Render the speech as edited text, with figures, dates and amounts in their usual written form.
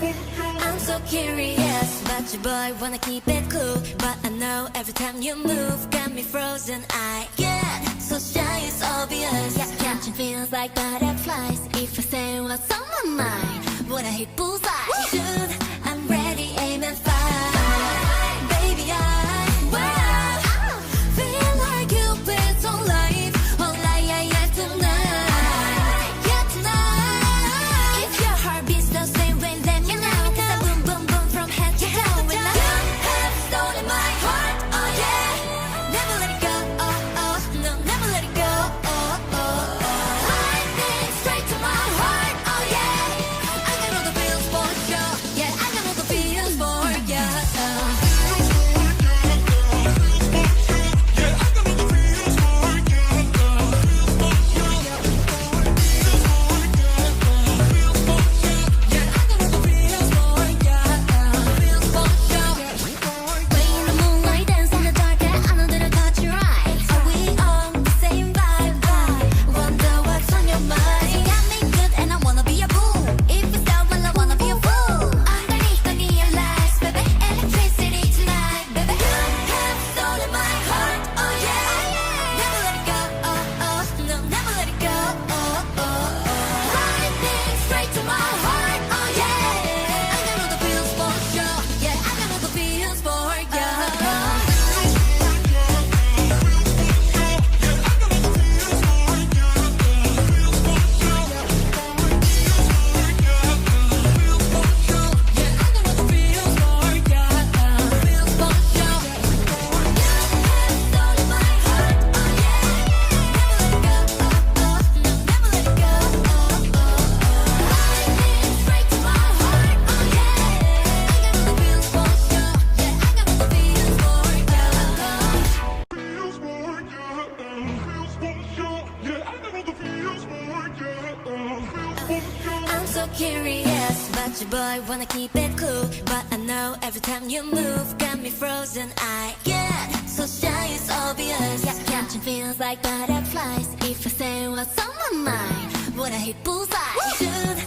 I'm so curious about your boy, wanna keep it cool, but I know every time you move, got me frozen. I get so shy, it's obvious. Yeah, catching feels like butterflies. If I say what's on my mind, would I hit bullseye? Shoot, I'm ready, aim and fire. Baby, wow, feel like Cupid's on life, yeah, tonight, yeah, tonight. If your heart beats the same way, let me know, 'cause I boom, boom, boom from head to toe. When you have stolen my heart, oh yeah, never let it go, oh, oh, no, never let it go, oh, oh, oh. Lightning straight to my heart, oh yeah, I got all the feels for sure, yeah, I got all the feels for you. I'm so curious about your boy, wanna keep it cool, but I know every time you move, got me frozen. I get so shy, it's obvious. Yeah, catching feels like butterflies. If I say what's on my mind, would I hit bullseye? Shoot,